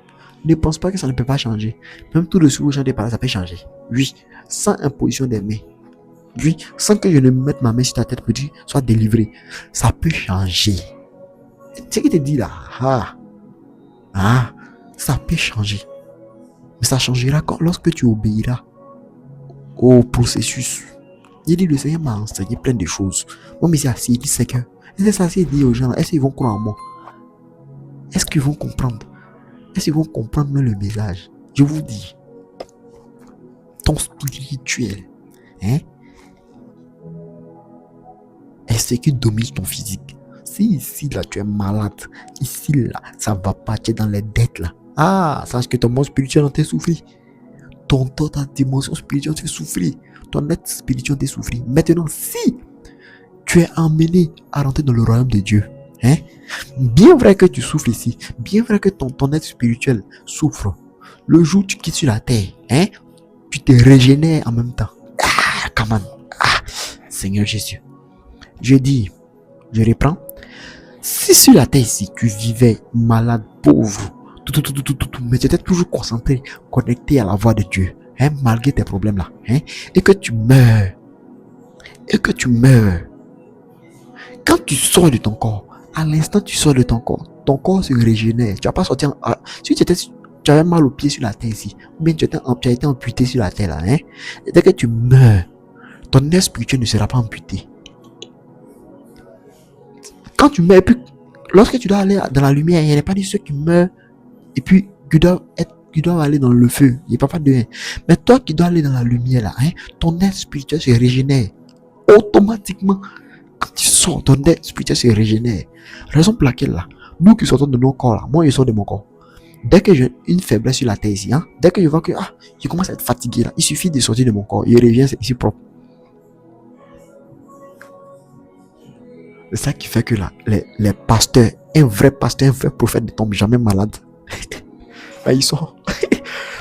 Ne pense pas que ça ne peut pas changer. Même tout le sourire, ça peut changer. Oui, sans imposition des mains. Oui, sans que je ne mette ma main sur ta tête pour dire, sois délivré. Ça peut changer. C'est ce qu'il te dit là. Ça peut changer. Mais ça changera lorsque tu obéiras au processus. Il dit, le Seigneur m'a enseigné plein de choses. Moi, mais c'est assis, il dit, c'est que. C'est ça, il dit aux gens, est-ce qu'ils vont croire en moi? Est-ce qu'ils vont comprendre? Est-ce qu'ils vont comprendre même le message? Je vous dis, ton spirituel, est ce qui domine ton physique. Si ici, là, tu es malade, ici, là, ça va partir dans les dettes, là. Sache que ton monde spirituel en t'a souffri. Ta dimension spirituelle t'a souffri. Ton être spirituel t'a souffri. Maintenant, si tu es emmené à rentrer dans le royaume de Dieu, bien vrai que tu souffres ici, bien vrai que ton être spirituel souffre, le jour où tu quittes sur la terre, tu te régénères en même temps. Come on. Seigneur Jésus. Je dis, je reprends. Si sur la terre ici, tu vivais malade, pauvre, mais tu étais toujours concentré, connecté à la voix de Dieu, malgré tes problèmes là, et que tu meurs, quand tu sors de ton corps, à l'instant tu sors de ton corps se régénère. Tu vas pas sortir. Si tu avais mal au pied sur la terre ici, ou bien tu as été amputé sur la terre là, et dès que tu meurs, ton être spirituel ne sera pas amputé. Quand tu meurs, puis lorsque tu dois aller dans la lumière, il n'y a pas de ceux qui meurent et puis tu dois aller dans le feu. Il n'y a pas de. Mais toi qui dois aller dans la lumière là, ton être spirituel se régénère automatiquement. Quand tu sors, ton être spirituel se régénère. Raison pour laquelle là, nous qui sortons de nos corps là, moi je sors de mon corps. Dès que j'ai une faiblesse sur la terre ici, dès que je vois que je commence à être fatigué là, il suffit de sortir de mon corps, il revient ici propre. C'est ça qui fait que là, les pasteurs, un vrai pasteur, un vrai prophète ne tombe jamais malade. Il sort.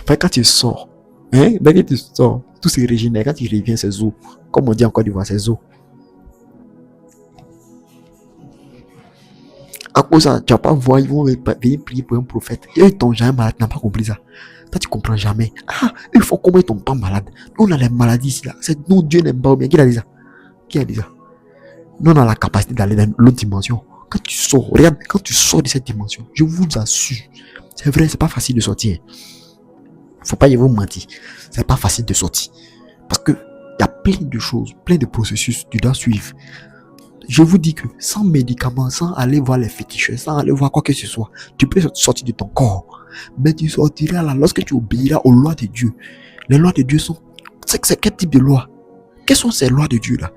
Quand tu sors, dès que tu sors, tout se régénère. Quand il revient, c'est eaux. Comme on dit en Côte d'Ivoire, c'est eaux. À cause de ça, tu vas pas voir, ils vont venir prier pour un prophète. Et eux, ils tombent jamais malade, tu n'as pas compris ça. Toi, tu comprends jamais. Il faut comment ils tombent pas malades. Nous, on a les maladies ici, là. C'est nous, Dieu n'aime pas bien. Qui a dit ça? Qui a dit ça? Nous, on a la capacité d'aller dans l'autre dimension. Quand tu sors, regarde, quand tu sors de cette dimension, je vous assure, c'est vrai, c'est pas facile de sortir. Faut pas y vous mentir. C'est pas facile de sortir. Parce que il y a plein de choses, plein de processus que tu dois suivre. Je vous dis que sans médicaments, sans aller voir les féticheurs, sans aller voir quoi que ce soit, tu peux sortir de ton corps. Mais tu sortiras là lorsque tu obéiras aux lois de Dieu. Les lois de Dieu sont... C'est quel type de loi? Quelles sont ces lois de Dieu là?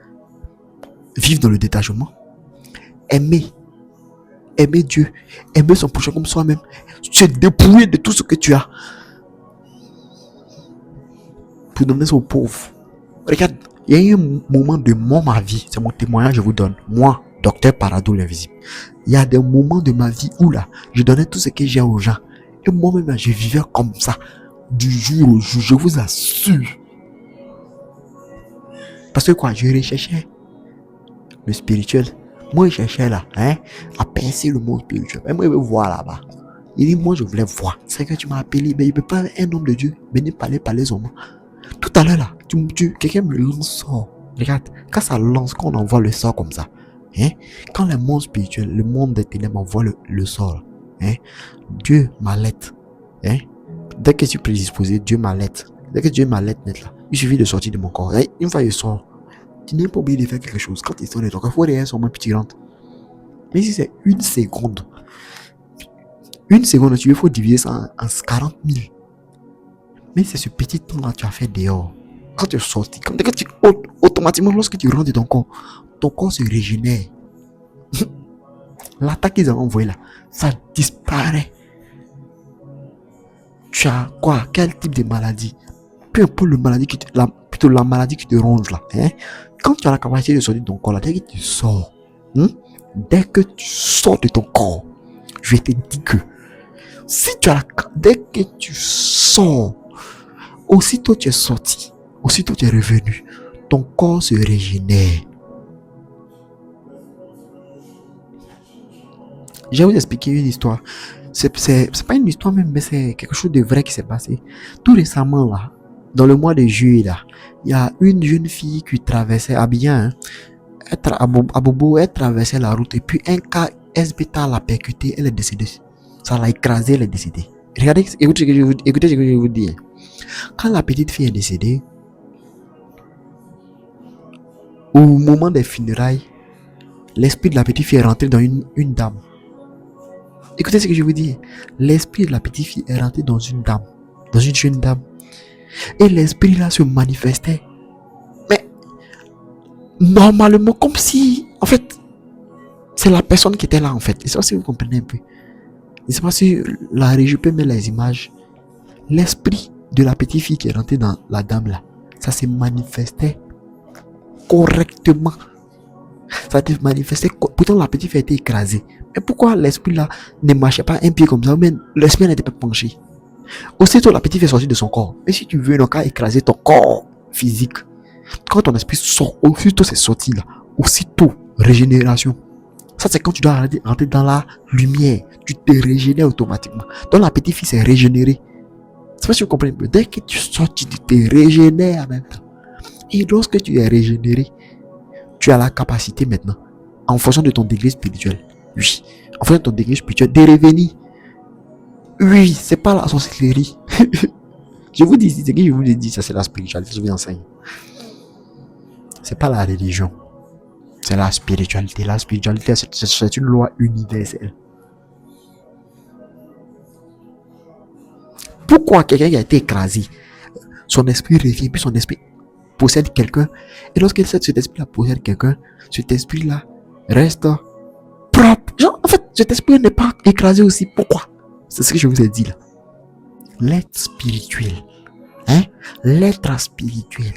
Vivre dans le détachement. Aimer Dieu. Aimer son prochain comme soi-même. Se dépouiller de tout ce que tu as. Pour donner ça aux pauvres. Regarde, il y a eu un moment de ma vie. C'est mon témoignage, je vous donne. Moi, docteur Parado l'invisible. Il y a des moments de ma vie où là, je donnais tout ce que j'ai aux gens. Et moi-même, je vivais comme ça. Du jour au jour, je vous assure. Parce que quoi, je recherchais le spirituel. Moi, je cherchais là, à percer le monde spirituel. Et moi, je veux voir là-bas. Il dit, moi, je voulais voir. C'est que tu m'as appelé, mais il ne peut pas un homme de Dieu venir parler par les hommes. Tout à l'heure là, quelqu'un me lance sort. Regarde, quand ça lance, quand on envoie le sort comme ça, quand le monde spirituel, le monde des ténèbres envoie le sort, Dieu m'allaite. Dès que je suis prédisposé, Dieu m'allaite. Dès que Dieu m'allaite net là, il suffit de sortir de mon corps. Une fois il sort, tu n'es pas obligé de faire quelque chose. Quand il sort de ton corps, il faut rien sur moi puis tu rentres. Mais si c'est une seconde, tu faut diviser ça en 40 000. Mais c'est ce petit temps là que tu as fait dehors. Quand tu es sorti, comme dès que automatiquement, lorsque tu rentres dans ton corps se régénère. L'attaque qu'ils ont envoyée là, ça disparaît. Tu as quoi? Quel type de maladie? Peu importe plutôt la maladie qui te ronge là. Quand tu as la capacité de sortir de ton corps là, dès que tu sors, dès que tu sors de ton corps, je te dis que si tu as dès que tu sors, aussitôt tu es sorti, aussitôt tu es revenu, ton corps se régénère. Je vais vous expliquer une histoire. C'est pas une histoire même, mais c'est quelque chose de vrai qui s'est passé. Tout récemment là, dans le mois de juillet là, il y a une jeune fille qui traversait à bien, à Bobo, elle traversait la route et puis un cas SBT l'a percuté, elle est décédée. Ça l'a écrasée, elle est décédée. Regardez, écoutez ce que je vous dis. Quand la petite fille est décédée, au moment des funérailles, l'esprit de la petite fille est rentré dans une dame. Écoutez ce que je vous dis. L'esprit de la petite fille est rentré dans une dame, dans une jeune dame. Et l'esprit là se manifestait. Mais normalement, comme si, en fait, c'est la personne qui était là en fait. Je ne sais pas si vous comprenez un peu. Je ne sais pas si la régie peut mettre les images. L'esprit de la petite fille qui est rentrée dans la dame là, ça s'est manifesté correctement. Ça s'est manifesté. Pourtant la petite fille a été écrasée. Mais pourquoi l'esprit là ne marchait pas un pied comme ça? Mais l'esprit n'était pas penché. Aussitôt la petite fille est sortie de son corps. Mais si tu veux donc écraser ton corps physique, quand ton esprit sort, aussitôt c'est sorti là. Aussitôt régénération. Ça c'est quand tu dois rentrer dans la lumière. Tu te régénères automatiquement. Donc la petite fille s'est régénérée. C'est pas si vous comprenez. Dès que tu sors, tu te régénères en même temps. Et lorsque tu es régénéré, tu as la capacité maintenant, en fonction de ton degré spirituel, oui, en fonction de ton degré spirituel, de revenir. Oui, c'est pas la sorcellerie. Je vous dis, ce que je vous dis, ça c'est la spiritualité, je vous enseigne. C'est pas la religion. C'est la spiritualité. La spiritualité, c'est une loi universelle. Pourquoi quelqu'un qui a été écrasé, son esprit revient, puis son esprit possède quelqu'un, et lorsqu'il sait que cet esprit-là possède quelqu'un, cet esprit-là reste propre. Genre, en fait, cet esprit n'est pas écrasé aussi. Pourquoi? C'est ce que je vous ai dit là. L'être spirituel, l'être spirituel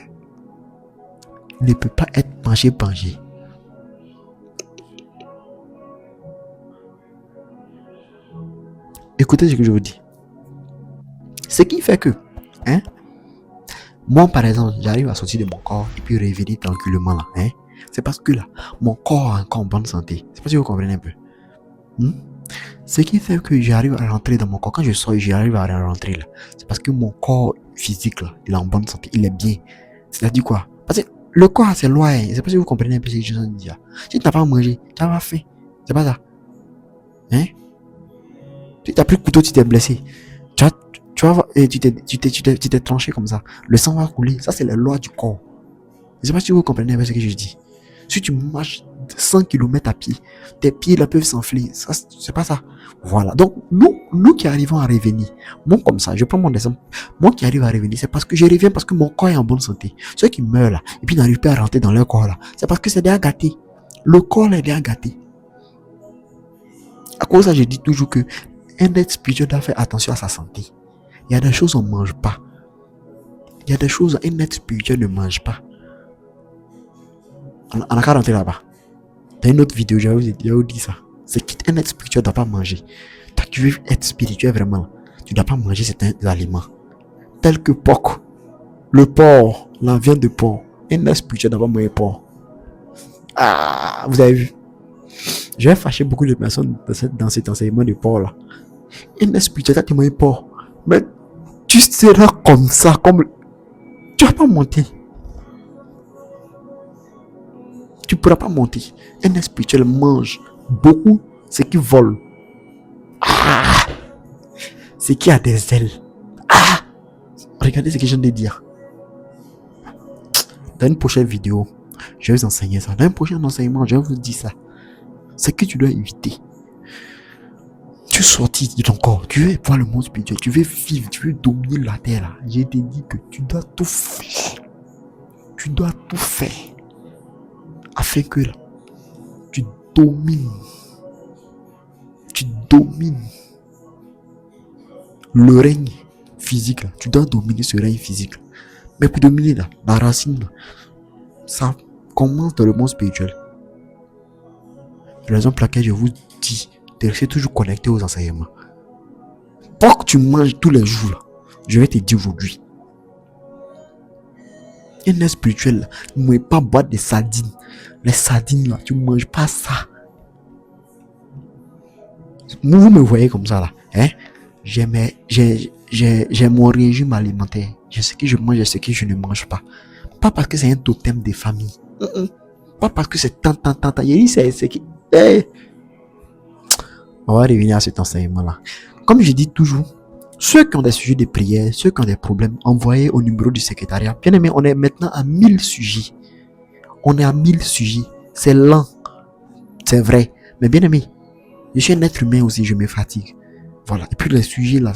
ne peut pas être mangé. Écoutez ce que je vous dis. Ce qui fait que, moi par exemple, j'arrive à sortir de mon corps et puis revenir tranquillement là, c'est parce que là, mon corps est encore en bonne santé. C'est pas si vous comprenez un peu. Ce qui fait que j'arrive à rentrer dans mon corps. Quand je sors, j'arrive à rentrer là. C'est parce que mon corps physique là, il est en bonne santé, il est bien. C'est-à-dire quoi? Parce que le corps a ses lois. C'est pas si vous comprenez un peu ce que je veux dire. Si tu n'as pas mangé, tu n'as pas faim. C'est pas ça. Tu n'as plus de couteau, tu t'es blessé. Tu vas, et tu t'es tranché comme ça. Le sang va couler. Ça, c'est la loi du corps. Je ne sais pas si vous comprenez un peu ce que je dis. Si tu marches 100 km à pied. Tes pieds là peuvent s'enfler. Ça, c'est pas ça. Voilà. Donc, nous qui arrivons à revenir, moi comme ça, je prends mon exemple. Moi qui arrive à revenir, c'est parce que je reviens parce que mon corps est en bonne santé. Ceux qui meurent là, et puis n'arrivent pas à rentrer dans leur corps là, c'est parce que c'est déjà gâté. Le corps là est déjà gâté. À cause de ça, je dis toujours que un être spirituel doit faire attention à sa santé. Il y a des choses on ne mange pas. Il y a des choses un être spirituel ne mange pas. On a qu'à rentrer là-bas. Dans une autre vidéo, j'avais dit ça. C'est qu'un être spirituel ne doit pas manger. Toi, tu veux être spirituel vraiment, tu ne dois pas manger certains aliments. Tels que porc. Le porc, la viande de porc. Un être spirituel ne doit pas manger porc. Ah, vous avez vu. Je vais fâcher beaucoup de personnes dans cet enseignement de porc là. Un être spirituel, toi, tu manges porc. Mais tu seras comme ça, comme... Tu ne vas pas monter. Tu ne pourras pas monter. Un être spirituel mange beaucoup ce qui vole. Ah! Ce qui a des ailes. Ah! Regardez ce que je viens de dire. Dans une prochaine vidéo, je vais vous enseigner ça. Dans un prochain enseignement, je vais vous dire ça. C'est que tu dois éviter. Tu sortis de ton corps, tu veux voir le monde spirituel, tu veux vivre, tu veux dominer la terre là. Je t'ai dit que tu dois tout faire. Tu dois tout faire. Afin que là, tu domines. Tu domines le règne physique là. Tu dois dominer ce règne physique. Mais pour dominer là, la racine là, ça commence dans le monde spirituel. C'est la raison pour laquelle je vous dis de rester toujours connecté aux enseignements. Pas que tu manges tous les jours là, je vais te dire aujourd'hui. Un être spirituel là, ne mange pas boire des sardines. Les sardines là, tu ne manges pas ça. Vous me voyez comme ça là, hein? J'ai mon régime alimentaire. Je sais que je mange et ce que je ne mange pas. Pas parce que c'est un totem de famille. Pas parce que c'est tant. Il dit c'est qui. Hey. On va revenir à cet enseignement là. Comme je dis toujours, ceux qui ont des sujets de prière, ceux qui ont des problèmes, envoyez au numéro du secrétariat. Bien aimé, on est maintenant à 1000 sujets. On est à 1000 sujets. C'est lent. C'est vrai. Mais bien aimé, je suis un être humain aussi, je me fatigue. Voilà. Et puis les sujets là,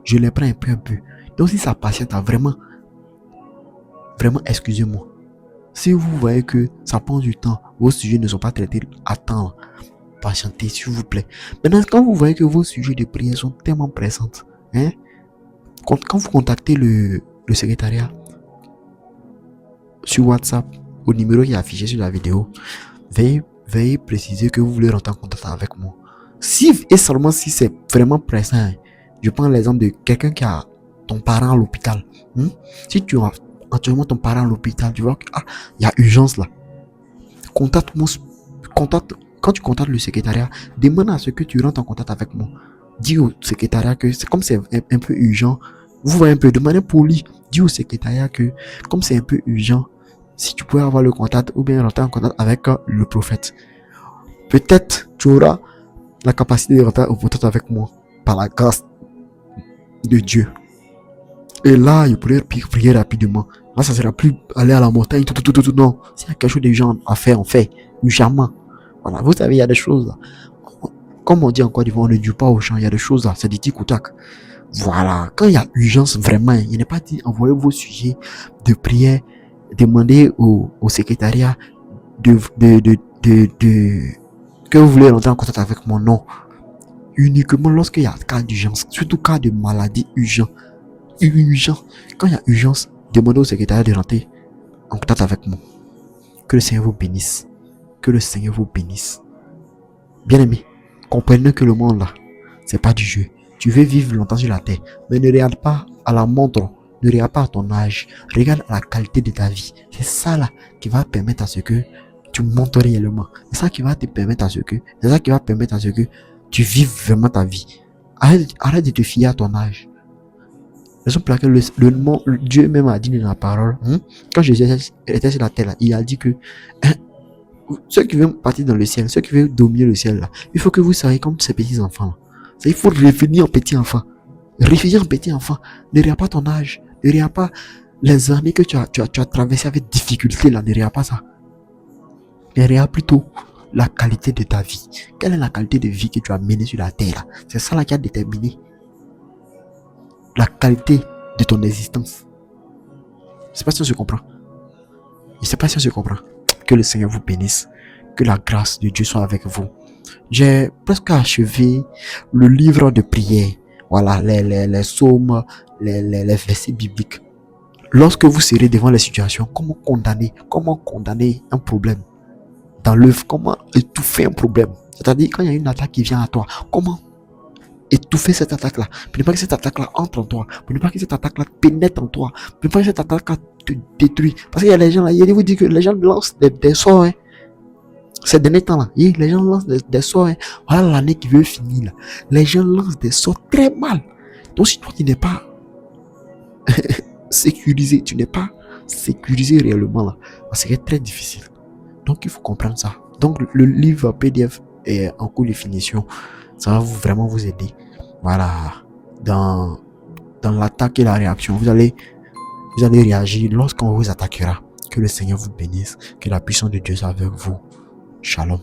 je les prends un peu. Donc si ça patiente, vraiment, excusez-moi. Si vous voyez que ça prend du temps, vos sujets ne sont pas traités à temps, patientez s'il vous plaît. Maintenant, quand vous voyez que vos sujets de prière sont tellement pressants, hein, quand vous contactez le secrétariat sur WhatsApp, au numéro qui est affiché sur la vidéo, veuillez préciser que vous voulez rentrer en contact avec moi. Si et seulement si c'est vraiment pressant, je prends l'exemple de quelqu'un qui a ton parent à l'hôpital. Si tu as actuellement ton parent à l'hôpital, tu vois qu'il y a urgence là. Quand tu contactes le secrétariat, demande à ce que tu rentres en contact avec moi. Dis au secrétariat que c'est comme c'est un peu urgent. Vous voyez un peu de manière polie. Dis au secrétariat que comme c'est un peu urgent, si tu pouvais avoir le contact ou bien rentrer en contact avec le prophète. Peut-être tu auras la capacité de rentrer en contact avec moi par la grâce de Dieu. Et là, je pourrais prier rapidement. Là, ça ne sera plus aller à la montagne, tout. Non. S'il y a quelque chose de gens à faire, on fait. Jamais. Voilà. Vous savez, il y a des choses là. Comme on dit en Côte d'Ivoire, on ne dit pas au champ. Il y a des choses là. C'est des tic ou tac. Voilà. Quand il y a urgence, vraiment, il n'est pas dit envoyer vos sujets de prière, demander au secrétariat que vous voulez rentrer en contact avec moi. Non. Uniquement lorsqu'il y a cas d'urgence, surtout cas de maladie urgent. Quand il y a urgence, demandez au secrétariat de rentrer en contact avec moi. Que le Seigneur vous bénisse. Que le Seigneur vous bénisse. Bien aimé, comprenez que le monde là, c'est pas du jeu. Tu veux vivre longtemps sur la terre, mais ne regarde pas à la montre, ne regarde pas à ton âge, regarde à la qualité de ta vie. C'est ça là qui va permettre à ce que tu montes réellement. C'est ça qui va te permettre à ce que, tu vives vraiment ta vie. Arrête de te fier à ton âge. Raison pour laquelle Dieu même a dit dans la parole, quand Jésus était sur la terre, là, il a dit que ceux qui veulent partir dans le ciel, ceux qui veulent dominer le ciel, là, il faut que vous soyez comme ces petits enfants. Là. Il faut revenir en petit enfant. Revenir en petit enfant. Ne regarde pas ton âge. Ne regarde pas les années que tu as traversées avec difficulté. Là. Ne regarde pas ça. Ne regarde plutôt la qualité de ta vie. Quelle est la qualité de vie que tu as menée sur la terre? C'est ça là qui a déterminé la qualité de ton existence. Je ne sais pas si on se comprend. Je ne sais pas si on se comprend. Que le Seigneur vous bénisse. Que la grâce de Dieu soit avec vous. J'ai presque achevé le livre de prière. Voilà, les psaumes, les versets bibliques. Lorsque vous serez devant les situations, comment condamner un problème dans l'œuvre, comment étouffer un problème. C'est-à-dire, quand il y a une attaque qui vient à toi, comment étouffer cette attaque-là, pour ne pas que cette attaque-là entre en toi, pour ne pas que cette attaque-là pénètre en toi, pour ne pas que cette attaque-là te détruise. Parce qu'il y a les gens là, il vous dit que les gens lancent des sorts, hein. Ces derniers temps-là, les gens lancent des sorts, hein. Voilà l'année qui veut finir là. Les gens lancent des sorts très mal. Donc si toi tu n'es pas sécurisé, tu n'es pas sécurisé réellement là, ça serait très difficile. Donc il faut comprendre ça. Donc le livre PDF est en cours de finition. Ça va vraiment vous aider. Voilà. Dans l'attaque et la réaction, vous allez réagir lorsqu'on vous attaquera. Que le Seigneur vous bénisse. Que la puissance de Dieu soit avec vous. Shalom.